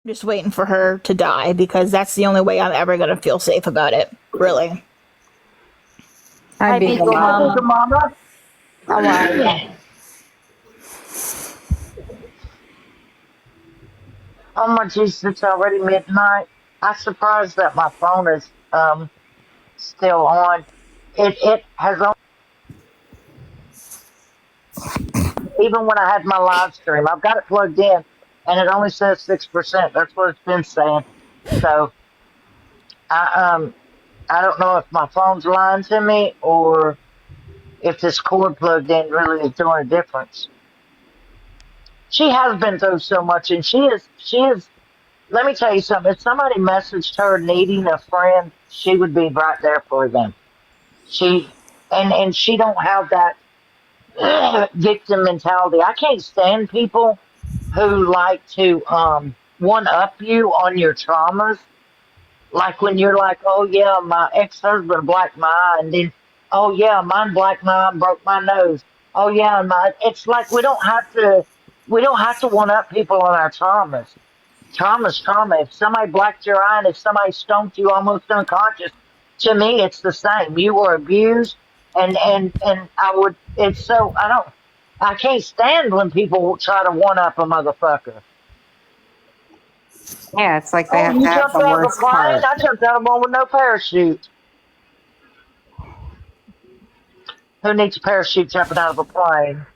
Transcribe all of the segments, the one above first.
Just waiting for her to die because that's the only way I'm ever going to feel safe about it. Really. Hi, Beagle Hi, Big Mama. Mama. How are you? Oh my Jesus, it's already midnight. I'm surprised that my phone is still on. It has even when I had my live stream, I've got it plugged in, and it only says 6%. That's what it's been saying. So I I don't know if my phone's lying to me or if this cord plugged in really is doing a difference. She has been through so much, and she is. Let me tell you something. If somebody messaged her needing a friend, she would be right there for them. She and she don't have that victim mentality. I can't stand people who like to one up you on your traumas. Like when you're like, oh yeah, my ex husband blacked my eye, and then oh yeah, mine blacked my eye and broke my nose. Oh yeah, my it's like we don't have to one up people on our traumas. Trauma's trauma. If somebody blacked your eye and if somebody stoned you almost unconscious, to me it's the same. You were abused, and I would. It's so I don't. I can't stand when people try to one up a motherfucker. Yeah, it's like they Oh, have you to have jumped the out of a worst plane? part. I jumped out of one with no parachute. Who needs a parachute jumping out of a plane?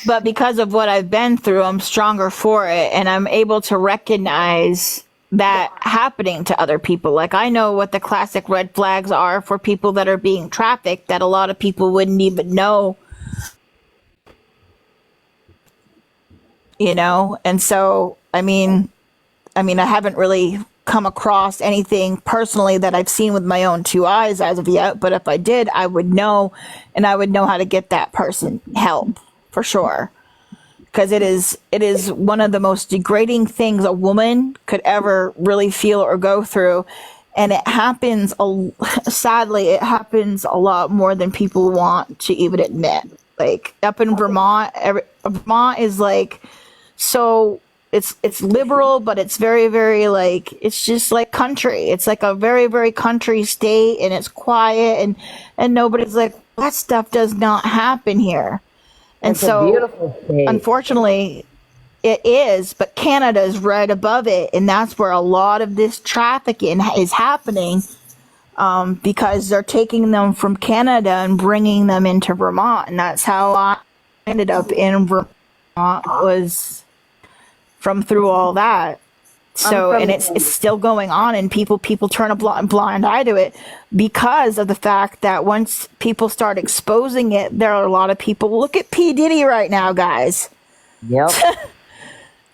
But because of what I've been through, I'm stronger for it and I'm able to recognize that happening to other people. Like I know what the classic red flags are for people that are being trafficked that a lot of people wouldn't even know, you know? And so, I haven't really come across anything personally that I've seen with my own two eyes as of yet, but if I did, I would know and I would know how to get that person help for sure. Because it is one of the most degrading things a woman could ever really feel or go through, and it happens sadly it happens a lot more than people want to even admit. Like up in Vermont, Vermont is like so it's liberal, but it's very very like it's just like country. It's like a very very country state, and it's quiet, and nobody's like that stuff does not happen here. And It's a so, beautiful state. unfortunately, it is, but Canada is right above it, and that's where a lot of this trafficking is happening because they're taking them from Canada and bringing them into Vermont, and that's how I ended up in Vermont was from through all that. I'm So, and from it's still going on, and people turn a blind eye to it because of the fact that once people start exposing it, there are a lot of people. Look at P Diddy right now, guys. Yep.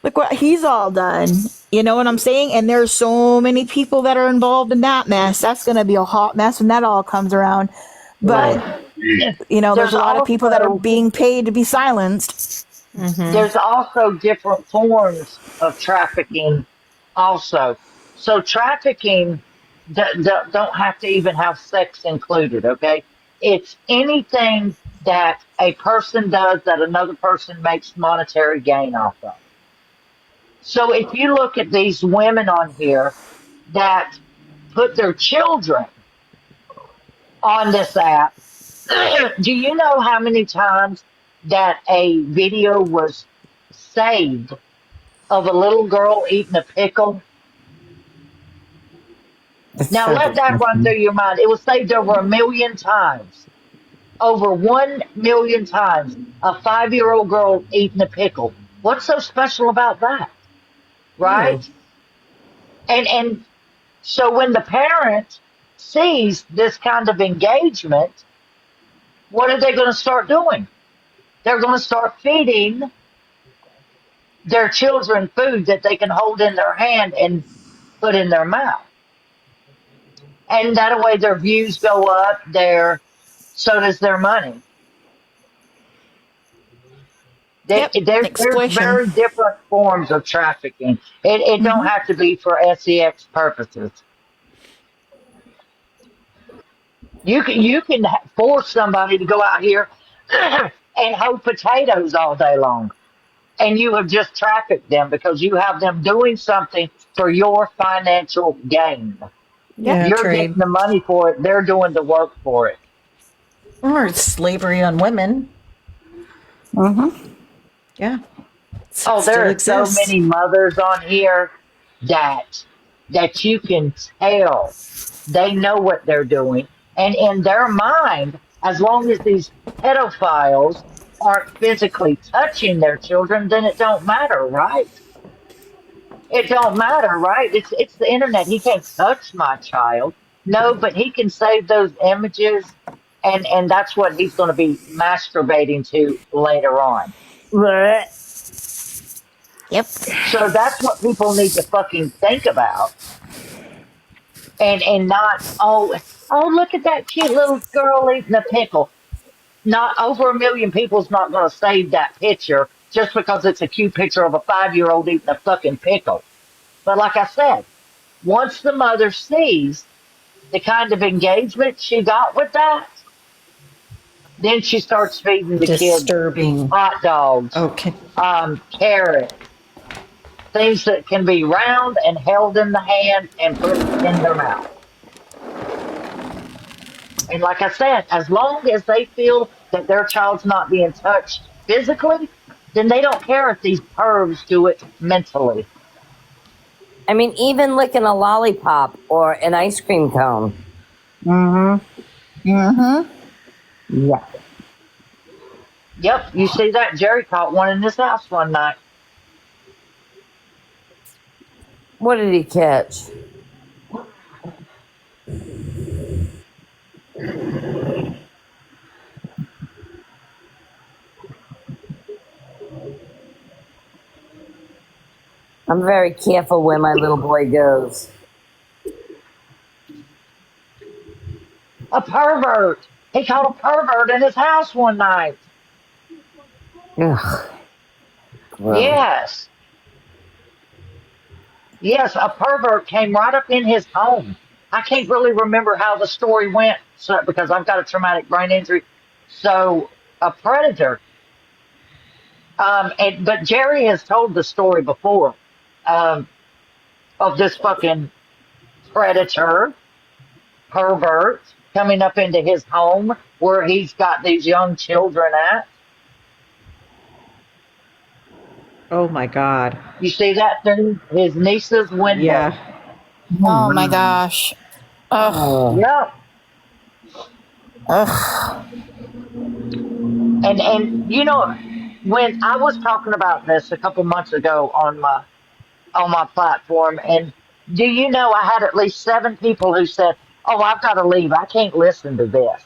Look what he's all done. You know what I'm saying? And there's so many people that are involved in that mess. That's going to be a hot mess when that all comes around. But Right. there's There's a lot of people that are also being paid to be silenced. there's also different forms of trafficking also. So trafficking don't have to even have sex included, okay? It's anything that a person does that another person makes monetary gain off of. So if you look at these women on here that put their children on this app, do you know how many times that a video was saved of a little girl eating a pickle? It's Now so let that run through disgusting. your mind. It was saved over 1 million times. Over 1 million times. A 5-year-old girl eating a pickle. What's so special about that? Ew. Right? And so when the parent sees this kind of engagement, what are they going to start doing? They're going to start feeding their children food that they can hold in their hand and put in their mouth. And that way their views go up, so does their money. Yep, There's exploitation. very different forms of trafficking. It don't have to be for sex purposes. You can force somebody to go out here and hoe potatoes all day long. and you have just trafficked them because you have them doing something for your financial gain. Yep. Yeah, You're getting trade. the money for it. They're doing the work for it. Or it's slavery on women. Mm-hmm. Yeah. Oh, there Still are so exists. many mothers on here that you can tell they know what they're doing, and in their mind, as long as these pedophiles aren't physically touching their children, then it don't matter, right? It don't matter, right? It's the internet. He can't touch my child. No, but he can save those images, and that's what he's going to be masturbating to later on. Yep. So that's what people need to fucking think about, and not oh look at that cute little girl eating a pickle. Not over 1 million people's not going to save that picture just because it's a cute picture of a 5-year old eating a fucking pickle. But like I said, once the mother sees the kind of engagement she got with that, then she starts feeding the kids Disturbing. hot dogs, Okay. carrots, things that can be round and held in the hand and put in their mouth. And like I said, as long as they feel that their child's not being touched physically, then they don't care if these pervs do it mentally. I mean, even licking a lollipop or an ice cream cone. Mm-hmm. Mm-hmm. Yeah. Yep, you see that? Jerry caught one in his house one night. What did he catch? I'm very careful where my little boy goes. A pervert. He caught a pervert in his house one night. Ugh. Gross. Yes. Yes, a pervert came right up in his home. I can't really remember how the story went because I've got a traumatic brain injury. So, a predator. But Jerry has told the story before um, of this fucking predator, pervert, coming up into his home where he's got these young children at. Oh my God. You see that through his niece's window. Yeah. Oh my gosh. Ugh. Oh. Yep. Ugh. And you know, when I was talking about this a couple months ago on my platform, and do you know I had at least 7 people who said, "Oh, I've got to leave. I can't listen to this."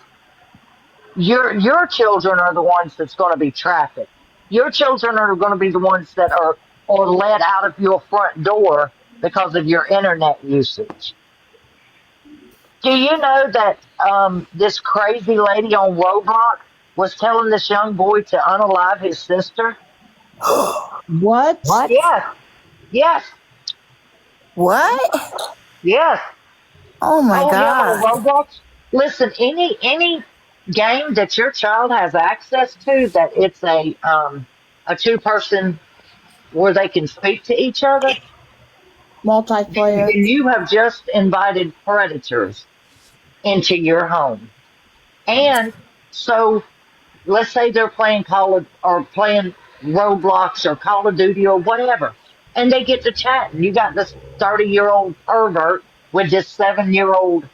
Your children are the ones that's going to be trafficked. Your children are going to be the ones that are let out of your front door because of your internet usage. Do you know that this crazy lady on Roblox was telling this young boy to unalive his sister? What? What? Yes, yes, What? yes. Oh my Oh yeah, on god. Roblox. Listen, any game that your child has access to that it's a 2 person where they can speak to each other, Multiplayer. then you have just invited predators into your home. And so let's say they're playing Call of or playing Roblox or Call of Duty or whatever, and they get to chatting. You got this 30-year-old pervert with this 7-year-old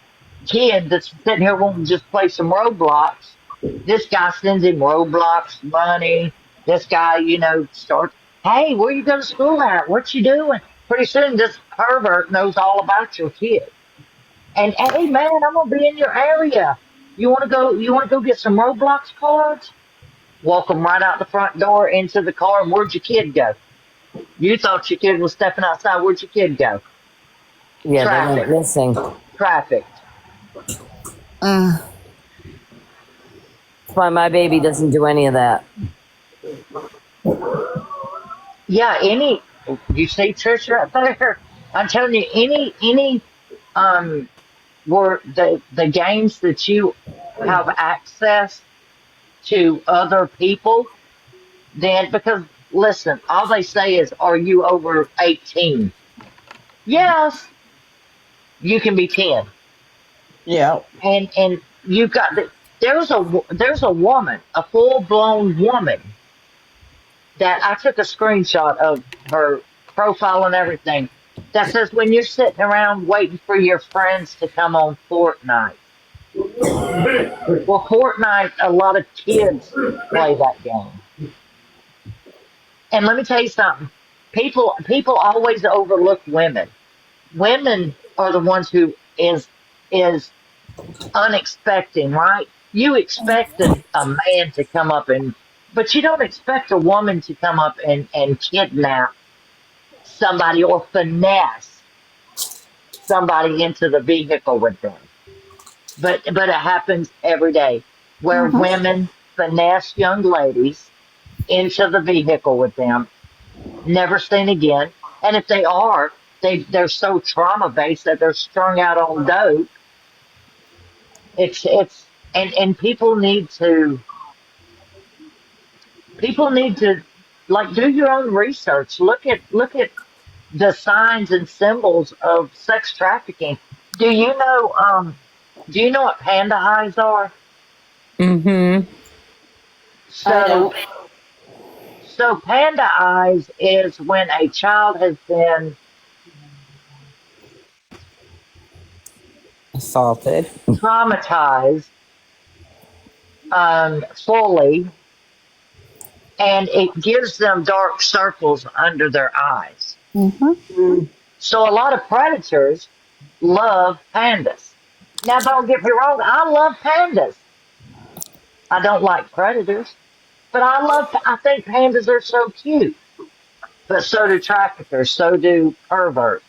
kid that's sitting here wanting to just play some Roblox. This guy sends him Roblox money. This guy, starts, hey, where you go to school at? What you doing? Pretty soon, this pervert knows all about your kid. And hey, man, I'm gonna be in your area. You want to go? You want to go get some Roblox cards? Walk them right out the front door into the car. And where'd your kid go? You thought your kid was stepping outside. Where'd your kid go? Yeah, they Traffic. went missing. Traffic. Mm. That's why my baby doesn't do any of that. Yeah. You see Trish right there. I'm telling you, any where the games that you have access to other people, then because listen, all they say is, "Are you over 18?" Yes, you can be 10. Yeah. And you got the, there's a woman, a full blown woman that I took a screenshot of her profile and everything that says when you're sitting around waiting for your friends to come on Fortnite. Well, Fortnite, a lot of kids play that game. And let me tell you something. People always overlook women. Women are the ones who is unexpecting, right? You expect a man to come up and, but you don't expect a woman to come up and kidnap somebody or finesse somebody into the vehicle with them. But it happens every day where women finesse young ladies into the vehicle with them, never seen again. And if they are, they're so trauma based that they're strung out on dope. It's and people need to like do your own research. Look at the signs and symbols of sex trafficking. Do you know do you know what panda eyes are? Mm-hmm. I So don't. so panda eyes is when a child has been Assaulted. traumatized fully, and it gives them dark circles under their eyes. Mm-hmm. So a lot of predators love pandas. Now, don't get me wrong, I love pandas. I don't like predators, but I think pandas are so cute. But so do traffickers, so do perverts.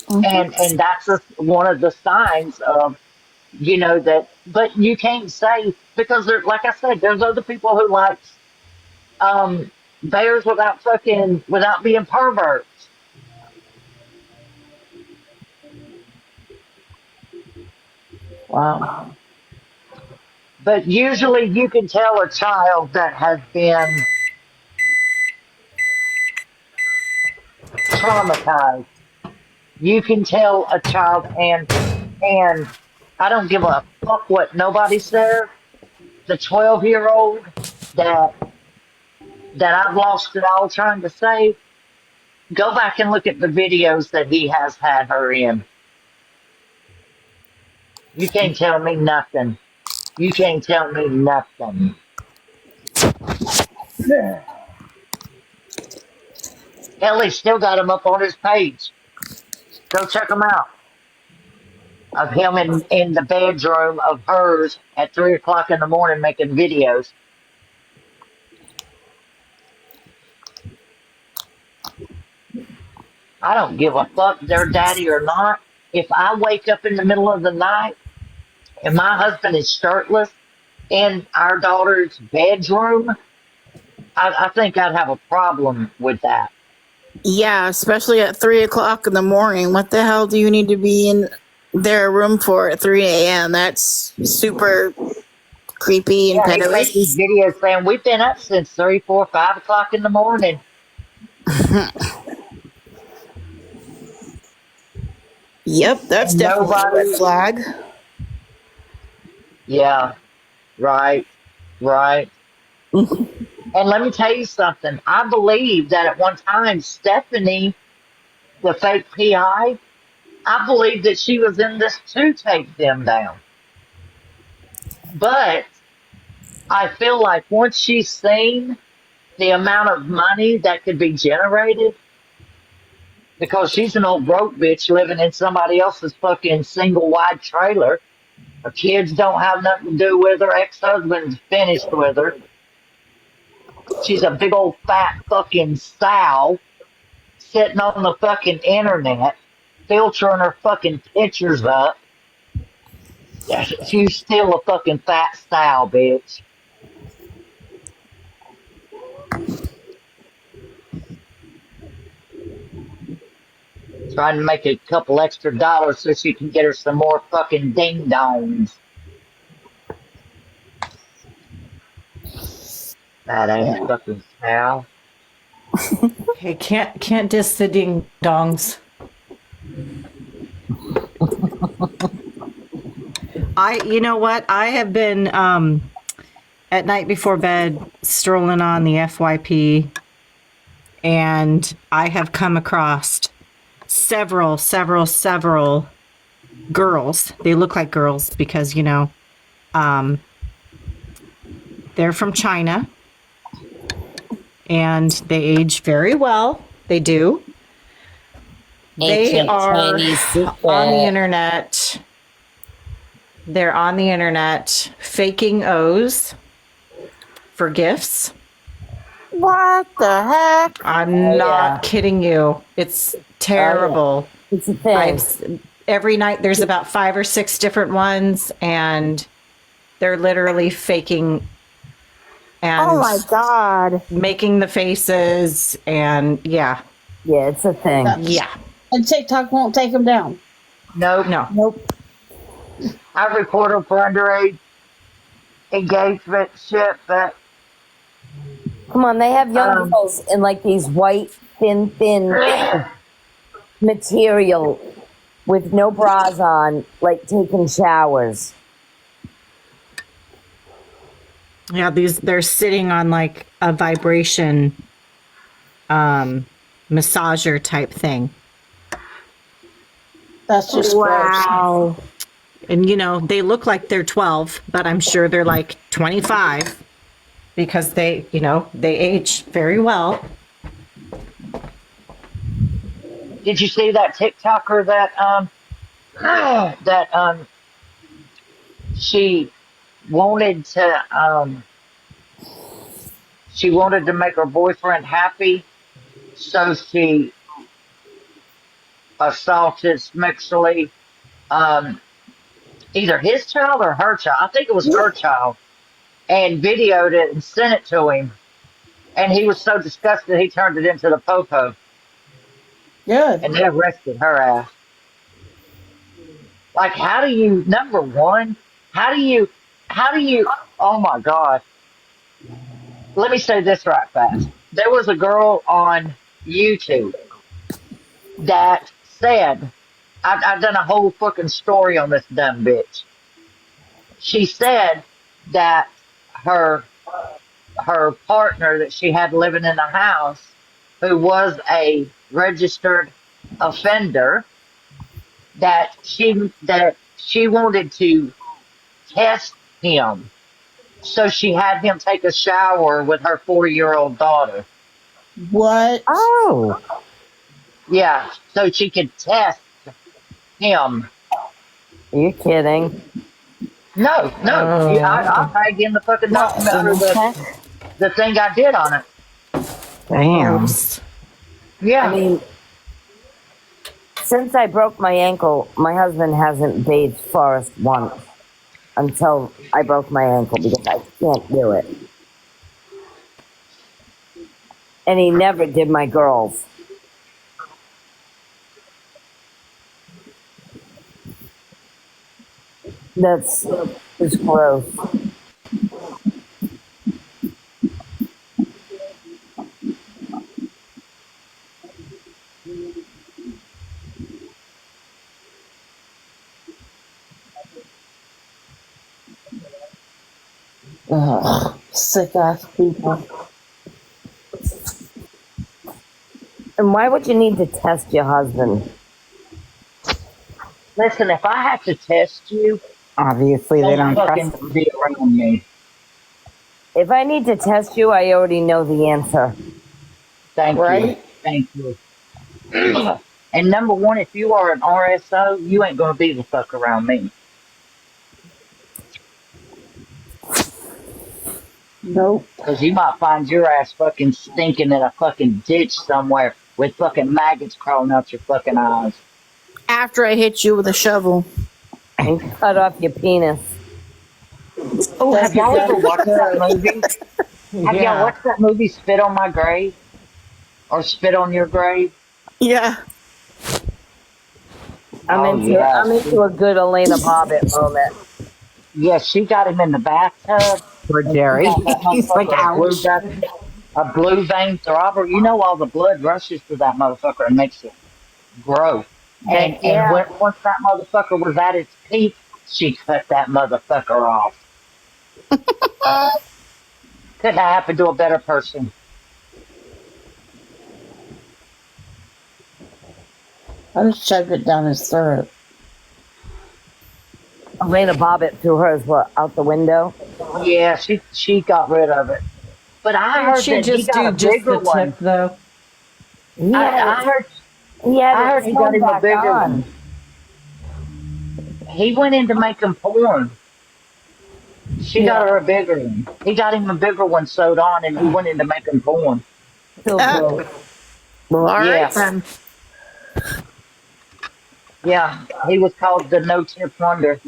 And that's one of the signs of, that, but you can't say, because there, like I said, there's other people who likes um, bears without being perverts. Wow. But usually you can tell a child that has been traumatized. You can tell a child, and I don't give a fuck what nobody says. The 12-year old that I've lost it all trying to save, go back and look at the videos that he has had her in. You can't tell me nothing. You can't tell me nothing. Hell, he still got him up on his page. Go check him out. Of him in the bedroom of hers at 3 o'clock in the morning making videos. I don't give a fuck their daddy or not. If I wake up in the middle of the night and my husband is shirtless in our daughter's bedroom, I think I'd have a problem with that. Yeah, especially at 3 o'clock in the morning. What the hell do you need to be in their room for at 3 a.m.? That's super creepy and Yeah, he's making pedoish. videos saying we've been up since 3, 4, 5 o'clock in the morning. Yep, that's And definitely a red nobody, flag. yeah, right, right. And let me tell you something. I believe that at one time, Stephanie, the fake I believe that she was in this to take them down. But I feel like once she's seen the amount of money that could be generated, because she's an old broke bitch living in somebody else's fucking single wide trailer. Her kids don't have nothing to do with her. Ex husband's finished with her. She's a big old fat fucking sow sitting on the fucking internet, filtering her fucking pictures up. She's still a fucking fat sow, bitch. Trying to make a couple extra dollars so she can get her some more fucking ding dongs. That ass fucking sow. Hey, can't diss the ding dongs. You know what? I have been at night before bed strolling on the FYP, and I have come across several girls. They look like girls because they're from China, and they age very well. They do. They Ancient are Chinese secret. on the internet. They're on the internet faking O's for gifts. What the heck? I'm not kidding you. It's terrible. It's a thing. Every night there's about 5 or 6 different ones, and they're literally faking and Oh my God. making the faces, and yeah. Yeah, it's a thing. Yeah. And TikTok won't take them down. Nope. No. Nope. I report them for underage engagement shit, but Come on, they have young girls in like these white, thin material with no bras on, like taking showers. Yeah, they're sitting on like a vibration massager type thing. That's just gross. Wow. And they look like they're 12, but I'm sure they're like 25 because they age very well. did you see that TikToker that she wanted to make her boyfriend happy, so she assaulted sexually either his child or her child. I think it was her child, and videoed it and sent it to him. And he was so disgusted he turned it into the popo, Good. and they arrested her ass. Like, how do you? Number one, how do you? Oh my God! Let me say this right fast. There was a girl on YouTube that said, I've done a whole fucking story on this dumb bitch. She said that her partner that she had living in the house, who was a registered offender, that she wanted to test him. So she had him take a shower with her 4-year-old daughter. What? Oh, Yeah, so she could test him. are you kidding? No, I'll tag in the fucking document for the thing I did on it. Damn. Yeah. I mean, since I broke my ankle, my husband hasn't bathed Forrest once until I broke my ankle because I can't do it. And he never did my girls. That's just gross. Ugh, sick ass people. And why would you need to test your husband? Listen, if I have to test you, Obviously, they don't fucking trust. be around me. If I need to test you, I already know the answer. Thank you. Right? Thank you. And number one, if you are an RSO, you ain't gonna be the fuck around me. Nope. Because you might find your ass fucking stinking in a fucking ditch somewhere with fucking maggots crawling out your fucking eyes. After I hit you with a shovel. And cut off your penis. Oh, have y'all ever watched that movie? Have y'all watched that movie, Spit on My Grave? Or Spit on Your Grave? Yeah. I'm into a good Elena Bobbitt moment. Yeah, she got him in the bathtub. Poor Jerry. He's like, ouch. a blue vein throbber. You know, all the blood rushes to that motherfucker and makes it grow. Heck And yeah. once that motherfucker was at its peak, she cut that motherfucker off. Couldn't have happened to a better person. I just shoved it down his throat. Elena Bobbitt threw hers out the window. Yeah, she got rid of it. But I heard She that he just got do a just bigger the one. tip, though. He had I it, heard he had I it heard he got sewn him a back bigger on. one. He went into making porn. She got Yeah. her a bigger one. He got him a bigger one sewed on, and he went into making porn. Still gross. Well, all right Yeah, then. yeah. He was called the No Tip Wonder.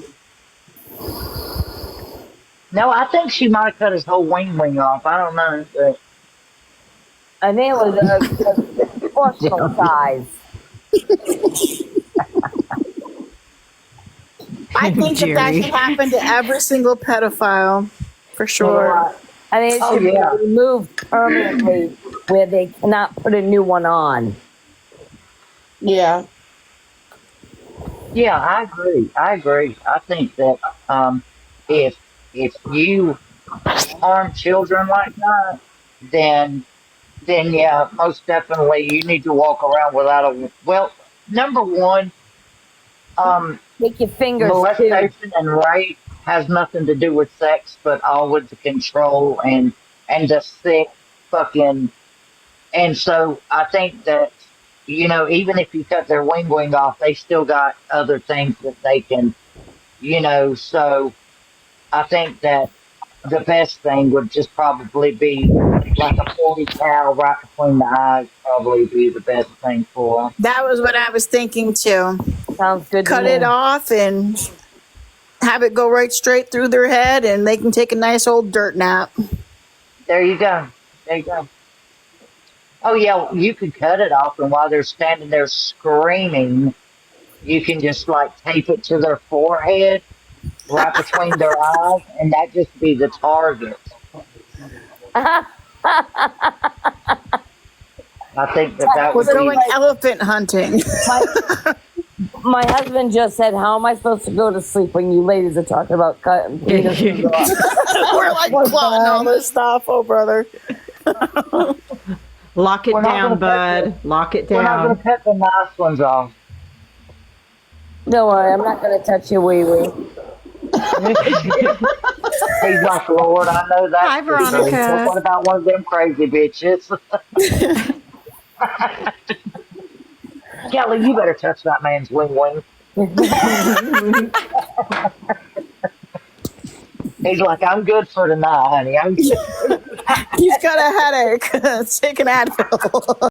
No, I think she might have cut his whole wing off. I don't know. But I think it was a proportional size. I think that Jerry. should happen to every single pedophile, for You know sure. what? I mean, it Oh should be yeah, removed permanently where they cannot put a new one on. Yeah. yeah. I agree. I agree. I think that if you harm children like that, then yeah, most definitely you need to walk around without a well. Number one, um, Take your fingers too. molestation and rape has nothing to do with sex, but all with the control and the sick fucking. And so I think that even if you cut their wing off, they still got other things that they can, So I think that the best thing would just probably be like a 40 cal right between the eyes. Probably be the best thing for 'em. That was what I was thinking too. Sounds good Cut to it me. off and have it go right straight through their head, and they can take a nice old dirt nap. There you go. There you go. Oh yeah, you could cut it off, and while they're standing there screaming, you can just like tape it to their forehead, right between their eyes, and that just be the target. I think that We're would be. going elephant hunting. My husband just said, "How am I supposed to go to sleep when you ladies are talking about cutting penises off?" We're like plotting all this stuff, oh brother. Lock it We're not down, gonna cut bud. Lock it We're not going down. to cut the nice ones off. Don't worry, I'm not going to touch your wee wee. He's like, Lord, I know that. Hi, Veronica. But what about one of them crazy bitches? Kelly, you better touch that man's wing. He's like, I'm good for tonight, honey. I'm good. He's got a headache. Take an Advil.